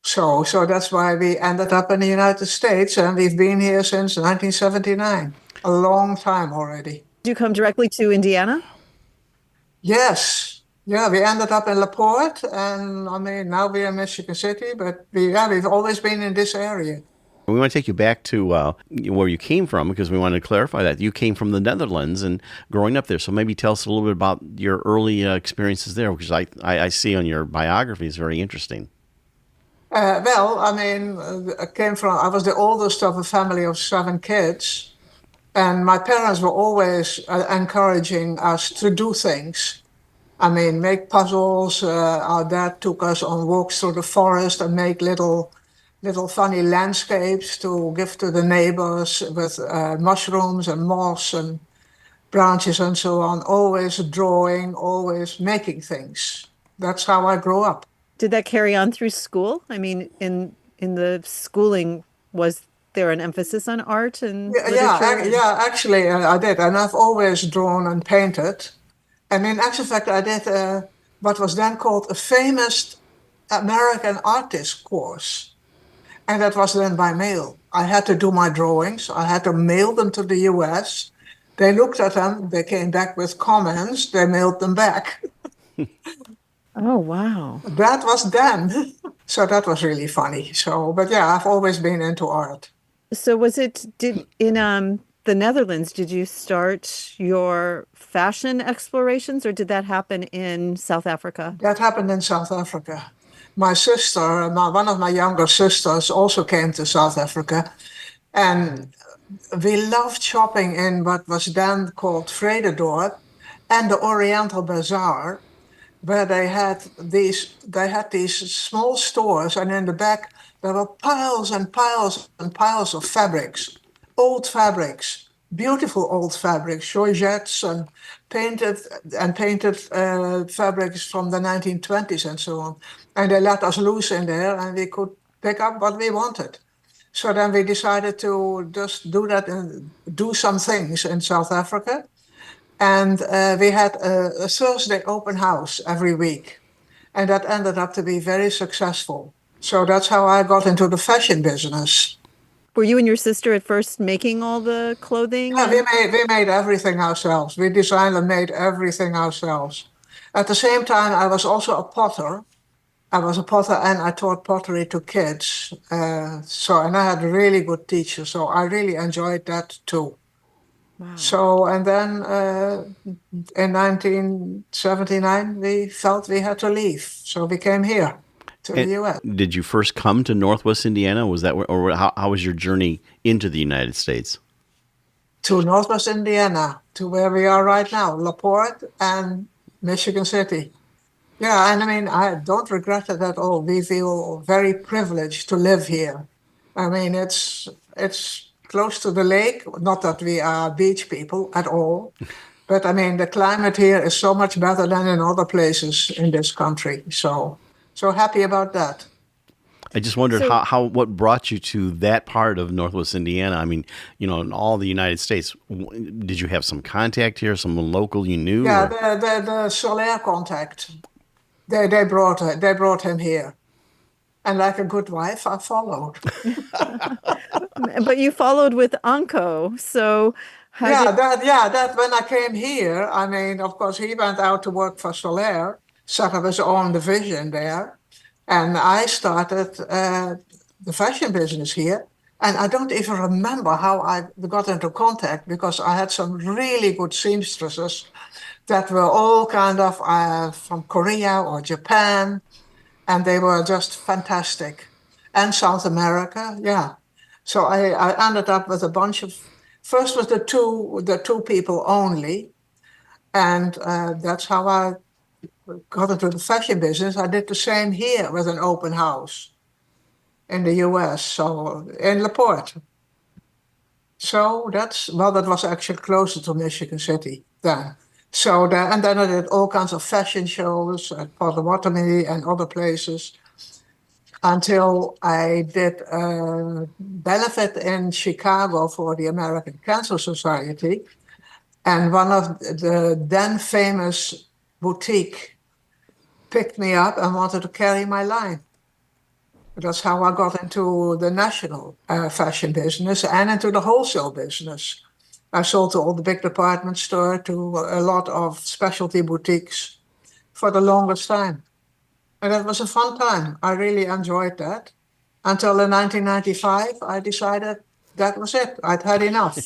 [SPEAKER 8] So that's why we ended up in the United States, and we've been here since 1979, a long time already.
[SPEAKER 3] Did you come directly to Indiana?
[SPEAKER 8] Yes. Yeah, we ended up in LaPorte, and I mean, now we're in Michigan City, but we've always been in this area.
[SPEAKER 1] We want to take you back to where you came from because we want to clarify that you came from the Netherlands and growing up there. So maybe tell us a little bit about your early experiences there, because I see on your biography is very interesting.
[SPEAKER 8] Well, I mean, I was the oldest of a family of 7 kids, and my parents were always encouraging us to do things. I mean, make puzzles. Our dad took us on walks through the forest and make little funny landscapes to give to the neighbors with mushrooms and moss and branches and so on. Always drawing, always making things. That's how I grew up.
[SPEAKER 3] Did that carry on through school? I mean, in the schooling, was there an emphasis on art and literature?
[SPEAKER 8] Yeah, actually, I did. And I've always drawn and painted. And in actual fact, I did what was then called a famous American artist course. And that was then by mail. I had to do my drawings. I had to mail them to the US. They looked at them. They came back with comments. They mailed them back.
[SPEAKER 3] Oh, wow.
[SPEAKER 8] That was then. So that was really funny. So, but yeah, I've always been into art.
[SPEAKER 3] So in the Netherlands, did you start your fashion explorations, or did that happen in South Africa?
[SPEAKER 8] That happened in South Africa. My sister, one of my younger sisters, also came to South Africa. And we loved shopping in what was then called Vrededorp and the Oriental Bazaar, where they had these small stores, and in the back there were piles and piles and piles of fabrics, old fabrics, beautiful old fabrics, georgettes and painted fabrics from the 1920s and so on. And they let us loose in there, and we could pick up what we wanted. So then we decided to just do that and do some things in South Africa. And we had a Thursday open house every week. And that ended up to be very successful. So that's how I got into the fashion business.
[SPEAKER 3] Were you and your sister at first making all the clothing?
[SPEAKER 8] Yeah, we made everything ourselves. We designed and made everything ourselves. At the same time, I was also a potter. I was a potter and I taught pottery to kids. And I had really good teachers. So I really enjoyed that too.
[SPEAKER 3] Wow.
[SPEAKER 8] So, and then in 1979, we felt we had to leave. So we came here to the U.S.
[SPEAKER 1] Did you first come to Northwest Indiana? Was that, or how was your journey into the United States?
[SPEAKER 8] To Northwest Indiana, to where we are right now, LaPorte and Michigan City. Yeah, and I mean, I don't regret it at all. We feel very privileged to live here. I mean, it's close to the lake. Not that we are beach people at all, but I mean, the climate here is so much better than in other places in this country. So happy about that.
[SPEAKER 1] I just wondered
[SPEAKER 3] So-
[SPEAKER 1] what brought you to that part of Northwest Indiana. I mean, in all the United States, did you have some contact here, someone local you knew?
[SPEAKER 8] Yeah,
[SPEAKER 1] or-
[SPEAKER 8] the Solaire contact. They brought him here. And like a good wife, I followed.
[SPEAKER 3] But you followed with Anko. So how
[SPEAKER 8] That when I came here, I mean, of course, he went out to work for Solaire, set up his own division there. And I started the fashion business here. And I don't even remember how I got into contact because I had some really good seamstresses that were all kind of from Korea or Japan. And they were just fantastic. And South America, yeah. So I ended up with a bunch of, first was the two people only. And that's how I got into the fashion business. I did the same here with an open house in the US, so in LaPorte. So that was actually closer to Michigan City then. And then I did all kinds of fashion shows at Potawatomi and other places until I did a benefit in Chicago for the American Cancer Society. And one of the then famous boutique picked me up and wanted to carry my line. That's how I got into the national fashion business and into the wholesale business. I sold to all the big department stores, to a lot of specialty boutiques for the longest time. And that was a fun time. I really enjoyed that. Until in 1995, I decided that was it. I'd had enough.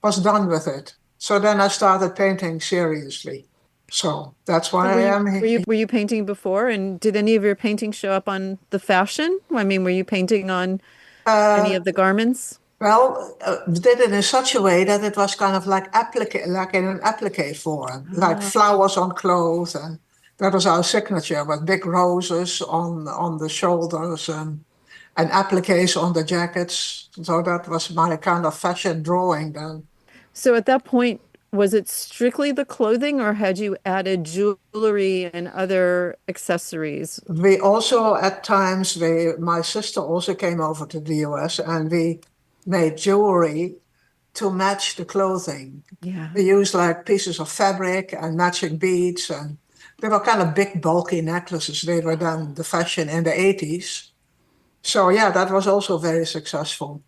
[SPEAKER 8] Was done with it. So then I started painting seriously. So that's why I am here.
[SPEAKER 3] were you painting before? And did any of your paintings show up on the fashion? I mean, were you painting on any of the garments?
[SPEAKER 8] Well, did it in such a way that it was kind of like in an applique form, like flowers on clothes, and that was our signature with big roses on the shoulders and appliques on the jackets. So that was my kind of fashion drawing then.
[SPEAKER 3] So at that point, was it strictly the clothing, or had you added jewelry and other accessories?
[SPEAKER 8] We also, at times, my sister also came over to the US and we made jewelry to match the clothing.
[SPEAKER 3] Yeah.
[SPEAKER 8] We used like pieces of fabric and matching beads, and they were kind of big, bulky necklaces. They were then the fashion in the 80s. So yeah, that was also very successful.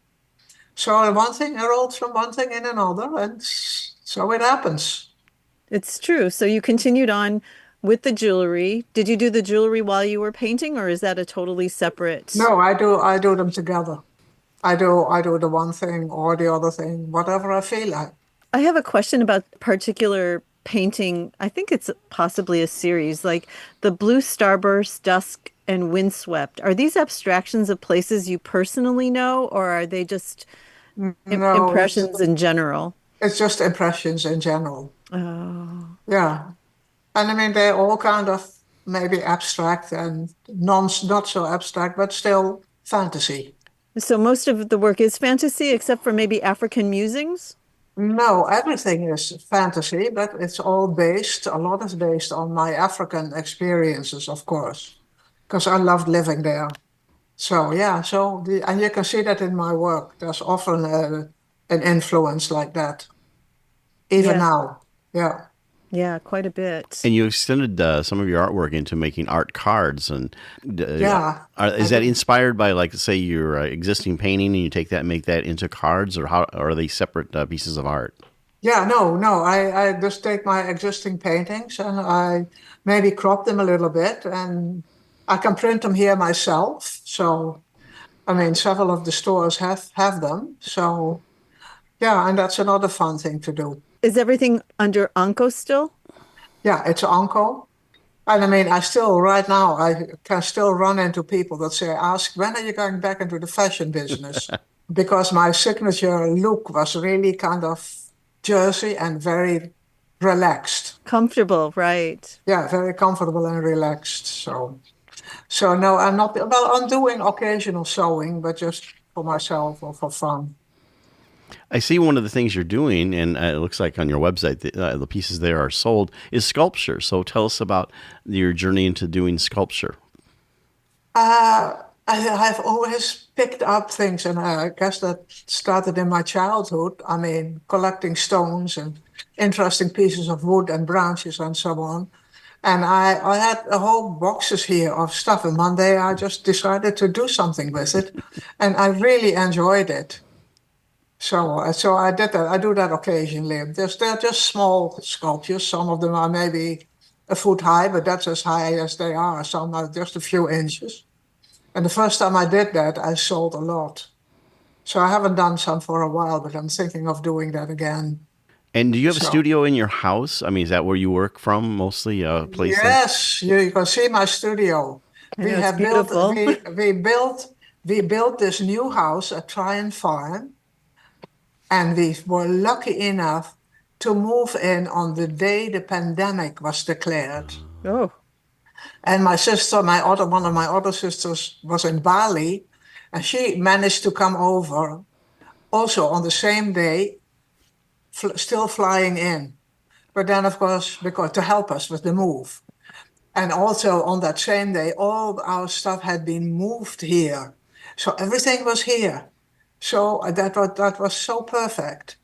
[SPEAKER 8] So one thing rolled from one thing in another, and so it happens.
[SPEAKER 3] It's true. So you continued on with the jewelry. Did you do the jewelry while you were painting, or is that a totally separate?
[SPEAKER 8] No, I do them together. I do the one thing or the other thing, whatever I feel like.
[SPEAKER 3] I have a question about particular painting. I think it's possibly a series, like the Blue Starburst, Dusk, and Windswept. Are these abstractions of places you personally know, or are they just
[SPEAKER 8] No,
[SPEAKER 3] impressions in general?
[SPEAKER 8] It's just impressions in general.
[SPEAKER 3] Oh.
[SPEAKER 8] Yeah. And I mean, they're all kind of maybe abstract and not so abstract, but still fantasy.
[SPEAKER 3] So most of the work is fantasy, except for maybe African musings?
[SPEAKER 8] No, everything is fantasy, but it's all a lot is based on my African experiences, of course, because I loved living there. So yeah, and you can see that in my work. There's often an influence like that, even
[SPEAKER 3] Yeah.
[SPEAKER 8] now. Yeah.
[SPEAKER 3] Yeah, quite a bit.
[SPEAKER 1] And you extended some of your artwork into making art cards, and
[SPEAKER 8] Yeah.
[SPEAKER 1] is that inspired by, like, say, your existing painting, and you take that and make that into cards, or how or are they separate pieces of art?
[SPEAKER 8] Yeah, no. I just take my existing paintings and I maybe crop them a little bit, and I can print them here myself. So, I mean, several of the stores have them. So, yeah, and that's another fun thing to do.
[SPEAKER 3] Is everything under Anko still?
[SPEAKER 8] Yeah, it's Anko. And I mean, right now, I can still run into people that ask, when are you going back into the fashion business? Because my signature look was really kind of Jersey and very relaxed.
[SPEAKER 3] Comfortable, right?
[SPEAKER 8] Yeah, very comfortable and relaxed. So no, I'm not, well, I'm doing occasional sewing, but just for myself or for fun.
[SPEAKER 1] I see one of the things you're doing, and it looks like on your website, the pieces there are sold, is sculpture. So tell us about your journey into doing sculpture.
[SPEAKER 8] I've always picked up things, and I guess that started in my childhood. I mean, collecting stones and interesting pieces of wood and branches and so on. And I had a whole boxes here of stuff, and one day I just decided to do something with it, and I really enjoyed it. So I did that. I do that occasionally. They're just small sculptures. Some of them are maybe a foot high, but that's as high as they are. Some are just a few inches. And the first time I did that, I sold a lot. So I haven't done some for a while, but I'm thinking of doing that again.
[SPEAKER 1] And do you have a
[SPEAKER 8] So
[SPEAKER 1] studio in your house? I mean, is that where you work from mostly? A place that.
[SPEAKER 8] yes, you can see my studio.
[SPEAKER 3] I
[SPEAKER 8] We
[SPEAKER 3] know it's
[SPEAKER 8] have built
[SPEAKER 3] beautiful.
[SPEAKER 8] we built this new house at Tryon Farm, and we were lucky enough to move in on the day the pandemic was declared.
[SPEAKER 3] Oh,
[SPEAKER 8] And my sister, one of my other sisters was in Bali, and she managed to come over also on the same day, still flying in. But then, of course, because to help us with the move. And also on that same day, all our stuff had been moved here. So everything was here. So that was so perfect.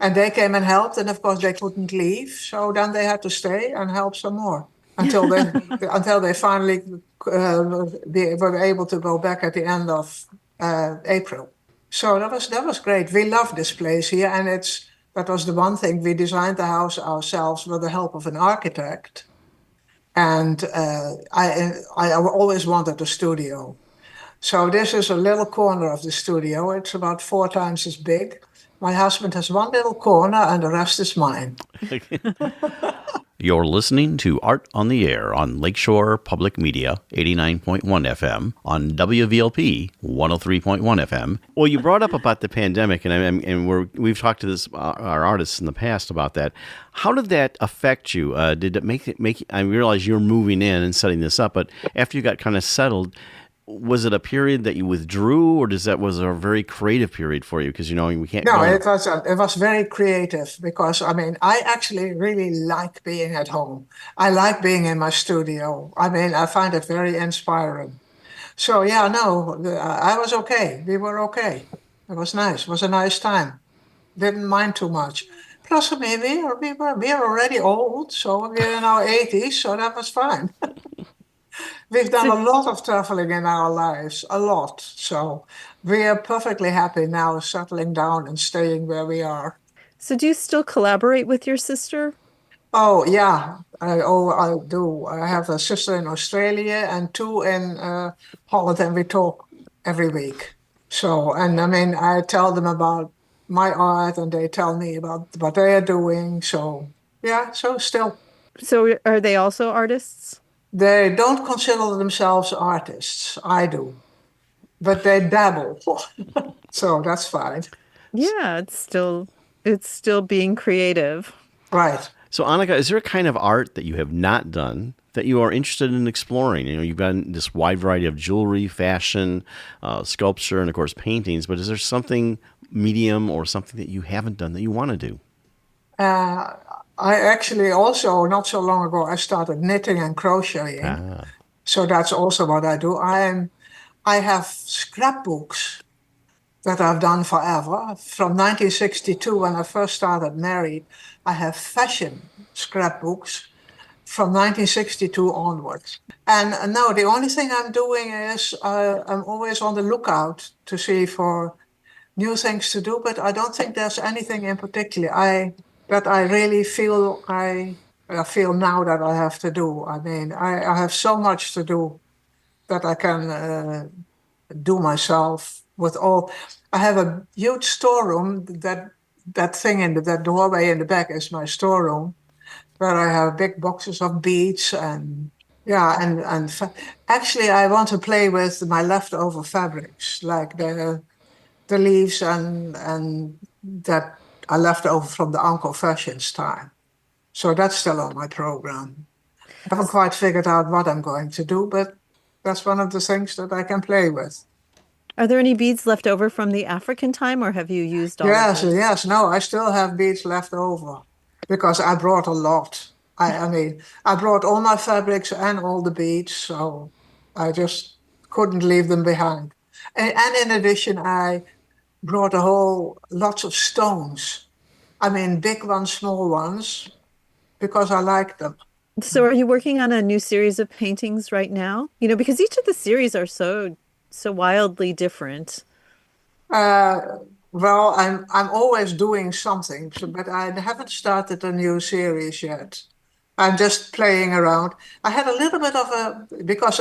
[SPEAKER 8] And they came and helped, and of course they couldn't leave. So then they had to stay and help some more until they finally were able to go back at the end of April. So that was great. We love this place here, and that was the one thing. We designed the house ourselves with the help of an architect. And I always wanted a studio. So this is a little corner of the studio. It's about 4 times as big. My husband has one little corner, and the rest is mine.
[SPEAKER 1] You're listening to Art on the Air on Lakeshore Public Media, 89.1 FM, on WVLP, 103.1 FM. Well, you brought up about the pandemic, and we've talked to our artists in the past about that. How did that affect you? Did it make? I realize you're moving in and setting this up, but after you got kind of settled, was it a period that you withdrew, or was it a very creative period for you? Because we can't.
[SPEAKER 8] No, it was very creative because I mean I actually really like being at home. I like being in my studio. I mean I find it very inspiring. So yeah, no, I was okay. We were okay. It was nice. It was a nice time. Didn't mind too much. Plus, maybe we are already old, so we're in our 80s, so that was fine. We've done a lot of traveling in our lives, a lot. So we are perfectly happy now settling down and staying where we are.
[SPEAKER 3] so do you still collaborate with your sister?
[SPEAKER 8] Oh, yeah, I do. I have a sister in Australia and 2 in Holland, and we talk every week. So, and I mean, I tell them about my art and they tell me about what they are doing. So, yeah, so still.
[SPEAKER 3] So are they also artists?
[SPEAKER 8] They don't consider themselves artists. I do. But they dabble. So that's fine.
[SPEAKER 3] Yeah, it's still being creative.
[SPEAKER 8] Right.
[SPEAKER 1] So, Anneke, is there a kind of art that you have not done that you are interested in exploring? You've done this wide variety of jewelry, fashion, sculpture, and of course paintings. But is there something medium or something that you haven't done that you want to do?
[SPEAKER 8] I actually also, not so long ago, I started knitting and crocheting. So that's also what I do. I have scrapbooks that I've done forever. From 1962, when I first started married, I have fashion scrapbooks from 1962 onwards. And now the only thing I'm doing is I'm always on the lookout to see for new things to do, but I don't think there's anything in particular that I really feel I feel now that I have to do. I mean, I have so much to do that I can do myself with all. I have a huge storeroom. That thing in that doorway in the back is my storeroom, where I have big boxes of beads and yeah, actually I want to play with my leftover fabrics, like the leaves and that are left over from the Uncle Fashion's time. So that's still on my program. I haven't quite figured out what I'm going to do, but that's one of the things that I can play with.
[SPEAKER 3] Are there any beads left over from the African time, or have you used all of those?
[SPEAKER 8] Yes, no, I still have beads left over because I brought a lot. I mean, I brought all my fabrics and all the beads, so I just couldn't leave them behind. And in addition, I brought lots of stones. I mean, big ones, small ones, because I like them.
[SPEAKER 3] So are you working on a new series of paintings right now? Because each of the series are so wildly different.
[SPEAKER 8] Uh, well, I'm always doing something, but I haven't started a new series yet. I'm just playing around. I had a little bit of because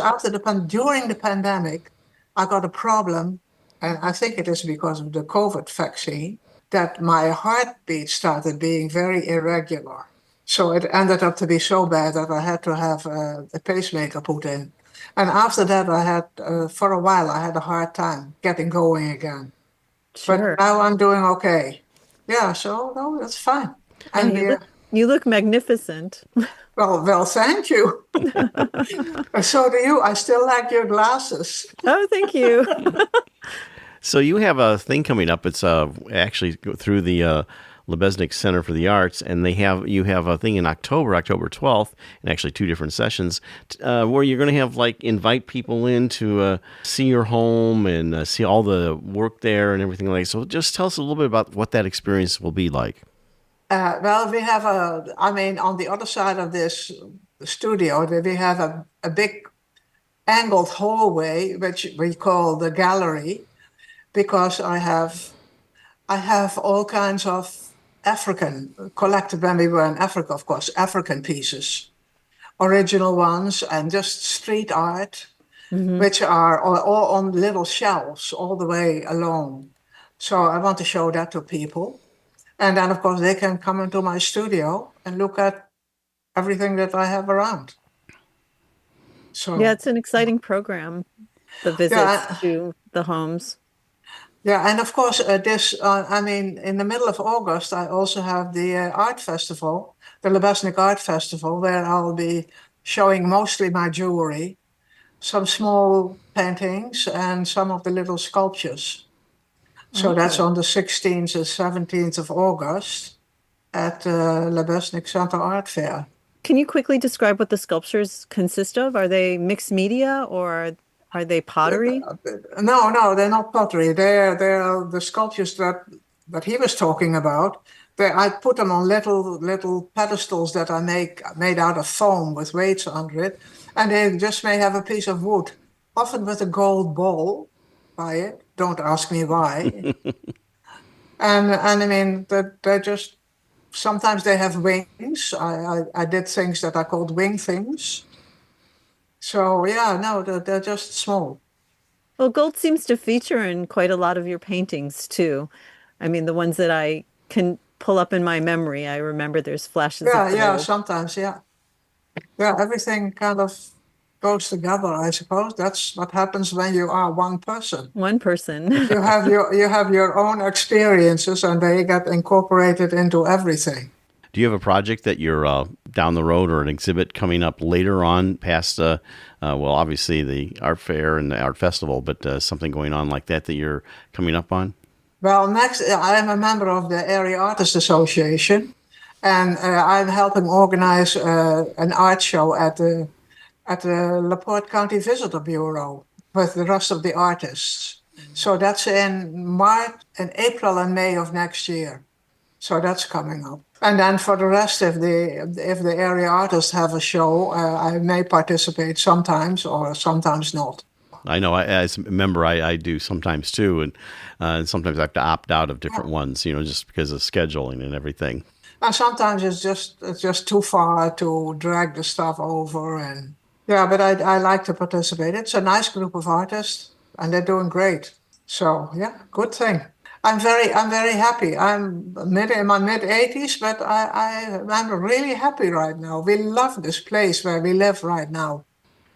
[SPEAKER 8] during the pandemic, I got a problem, and I think it is because of the COVID vaccine, that my heartbeat started being very irregular. So it ended up to be so bad that I had to have a pacemaker put in. And after that, for a while, I had a hard time getting going again. But
[SPEAKER 3] Sure.
[SPEAKER 8] now I'm doing okay. Yeah, so no, that's fine.
[SPEAKER 3] Yeah,
[SPEAKER 8] And
[SPEAKER 3] you look magnificent.
[SPEAKER 8] well, thank you. So do you. I still like your glasses.
[SPEAKER 3] Oh, thank you.
[SPEAKER 1] So you have a thing coming up. It's actually through the Lebesnick Center for the Arts, and you have a thing in October 12th, and actually two different sessions, where you're going to have invite people in to see your home and see all the work there and everything like that. So just tell us a little bit about what that experience will be like.
[SPEAKER 8] Well, we have on the other side of this studio, we have a big angled hallway, which we call the gallery, because I have all kinds of collected when we were in Africa, of course, African pieces, original ones, and just street art, which are all on little shelves all the way along. So I want to show that to people. And then, of course, they can come into my studio and look at everything that I have around. So
[SPEAKER 3] Yeah, it's an exciting program, the visits to the homes.
[SPEAKER 8] yeah, and of course, in the middle of August, I also have the art festival, the Lebesnick Art Festival, where I'll be showing mostly my jewelry, some small paintings, and some of the little sculptures. So that's on the 16th and 17th of August at the Lebesnick Center Art Fair.
[SPEAKER 3] Can you quickly describe what the sculptures consist of? Are they mixed media or are they pottery?
[SPEAKER 8] No, they're not pottery. They're the sculptures that he was talking about. I put them on little pedestals that I made out of foam with weights under it, and they just may have a piece of wood, often with a gold ball by it. Don't ask me why. and I mean they're just sometimes they have wings. I did things that are called wing things. So yeah, no, they're just small.
[SPEAKER 3] Well, gold seems to feature in quite a lot of your paintings too. I mean, the ones that I can pull up in my memory, I remember there's flashes of
[SPEAKER 8] Yeah,
[SPEAKER 3] gold.
[SPEAKER 8] sometimes, yeah. Yeah, everything kind of goes together, I suppose. That's what happens when you are one person.
[SPEAKER 3] One person.
[SPEAKER 8] You have your own experiences and they get incorporated into everything.
[SPEAKER 1] Do you have a project that you're down the road or an exhibit coming up later on past, obviously the art fair and the art festival, but something going on like that you're coming up on?
[SPEAKER 8] Well, next, I am a member of the Area Artists Association, and I'm helping organize an art show at the LaPorte County Visitor Bureau with the rest of the artists. So that's in April and May of next year. So that's coming up. And then for the rest, if the area artists have a show, I may participate sometimes or sometimes not.
[SPEAKER 1] I know, as a member, I do sometimes too, and sometimes I have to opt out of different ones, just because of scheduling and everything.
[SPEAKER 8] And sometimes it's just too far to drag the stuff over, and yeah, but I like to participate. It's a nice group of artists, and they're doing great. So yeah, good thing. I'm very happy. I'm in my mid-80s, but I'm really happy right now. We love this place where we live right now.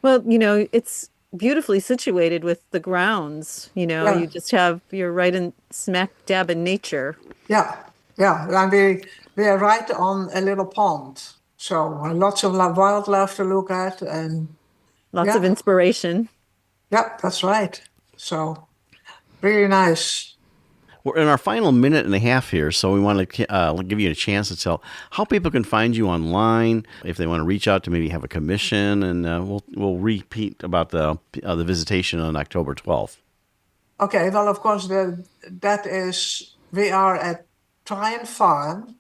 [SPEAKER 3] Well, it's beautifully situated with the grounds. You're right in smack dab in nature.
[SPEAKER 8] Yeah. And we are right on a little pond. So lots of wildlife to look at and
[SPEAKER 3] lots of inspiration.
[SPEAKER 8] Yeah, that's right. So really nice.
[SPEAKER 1] We're in our final minute and a half here, so we want to give you a chance to tell how people can find you online, if they want to reach out to maybe have a commission, and we'll repeat about the visitation on October 12th.
[SPEAKER 8] Okay, well, of course, we are at Tryon Farm,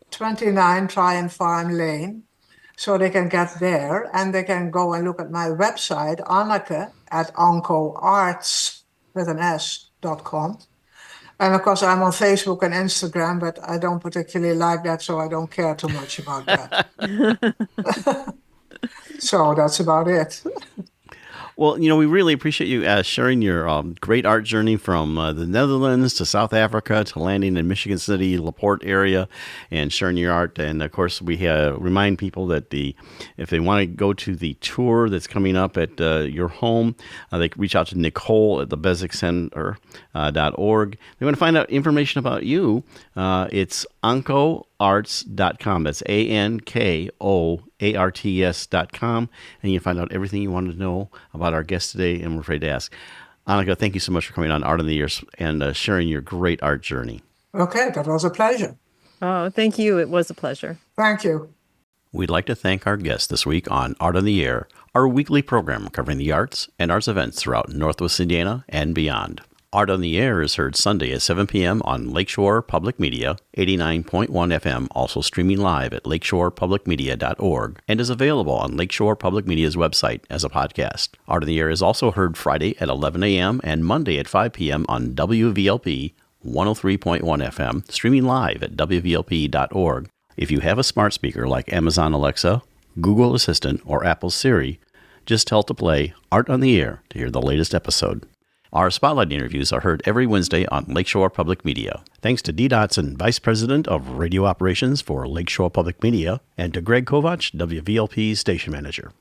[SPEAKER 8] 29 Tryon Farm Lane, so they can get there, and they can go and look at my website, Anneke at ancoarts.com. And of course, I'm on Facebook and Instagram, but I don't particularly like that, so I don't care too much about that. So that's about it.
[SPEAKER 1] Well, we really appreciate you sharing your great art journey from the Netherlands to South Africa to landing in Michigan City, LaPorte area, and sharing your art. And of course, we remind people that if they want to go to the tour that's coming up at your home, they can reach out to Nicole at thebeziccenter.org. They want to find out information about you. It's ancoarts.com. That's ANKOARTS.com. And you can find out everything you wanted to know about our guest today, and we're afraid to ask. Anneke, thank you so much for coming on Art in the Air and sharing your great art journey.
[SPEAKER 8] Okay, that was a pleasure.
[SPEAKER 3] Oh, thank you. It was a pleasure.
[SPEAKER 8] Thank you.
[SPEAKER 1] We'd like to thank our guest this week on Art on the Air, our weekly program covering the arts and arts events throughout Northwest Indiana and beyond. Art on the Air is heard Sunday at 7 p.m. on Lakeshore Public Media, 89.1 FM, also streaming live at lakeshorepublicmedia.org, and is available on Lakeshore Public Media's website as a podcast. Art on the Air is also heard Friday at 11 a.m. and Monday at 5 p.m. on WVLP 103.1 FM, streaming live at wvlp.org. If you have a smart speaker like Amazon Alexa, Google Assistant, or Apple Siri, just tell to play Art on the Air to hear the latest episode. Our Spotlight interviews are heard every Wednesday on Lakeshore Public Media. Thanks to Dee Dotson, Vice President of Radio Operations for Lakeshore Public Media, and to Greg Kovach, WVLP's Station Manager.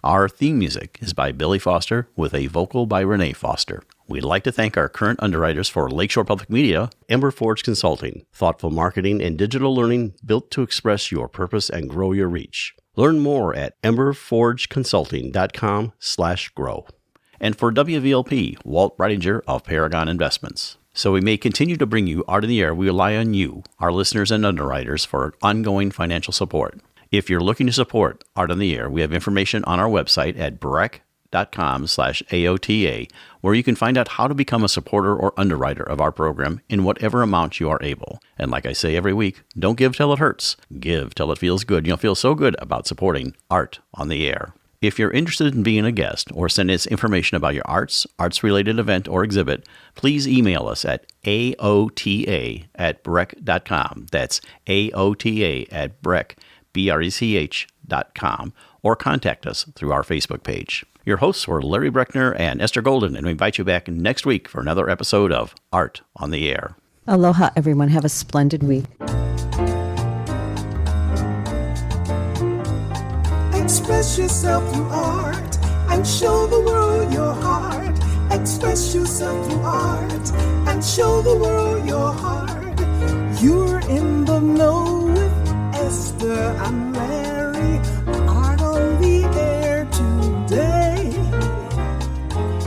[SPEAKER 1] Our theme music is by Billy Foster with a vocal by Renee Foster. We'd like to thank our current underwriters for Lakeshore Public Media, Ember Forge Consulting, thoughtful marketing and digital learning built to express your purpose and grow your reach. Learn more at emberforgeconsulting.com/grow. And for WVLP, Walt Breidinger of Paragon Investments. So we may continue to bring you Art in the Air. We rely on you, our listeners and underwriters, for ongoing financial support. If you're looking to support Art on the Air, we have information on our website at breck.com/AOTA, where you can find out how to become a supporter or underwriter of our program in whatever amount you are able. And like I say every week, don't give till it hurts. Give till it feels good. You'll feel so good about supporting Art on the Air. If you're interested in being a guest or send us information about your arts-related event or exhibit, please email us at aota@breck.com. That's aota@breck.com, or contact us through our Facebook page. Your hosts were Larry Breckner and Esther Golden, and we invite you back next week for another episode of Art on the Air.
[SPEAKER 3] Aloha, everyone. Have a splendid week.
[SPEAKER 2] Express yourself through art and show the world your heart. Express yourself through art and show the world your heart. You're in the know with Esther and Larry. Art on the Air today.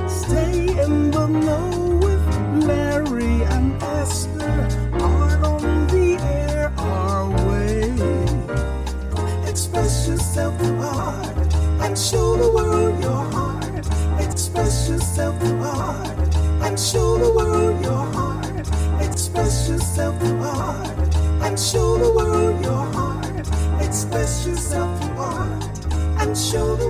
[SPEAKER 2] Stay in the know with Larry and Esther. Art on the Air our way. Express yourself through art and show the world your heart. Express yourself through art and show the world your heart. Express yourself through art and show the world your heart. Express yourself through art and show the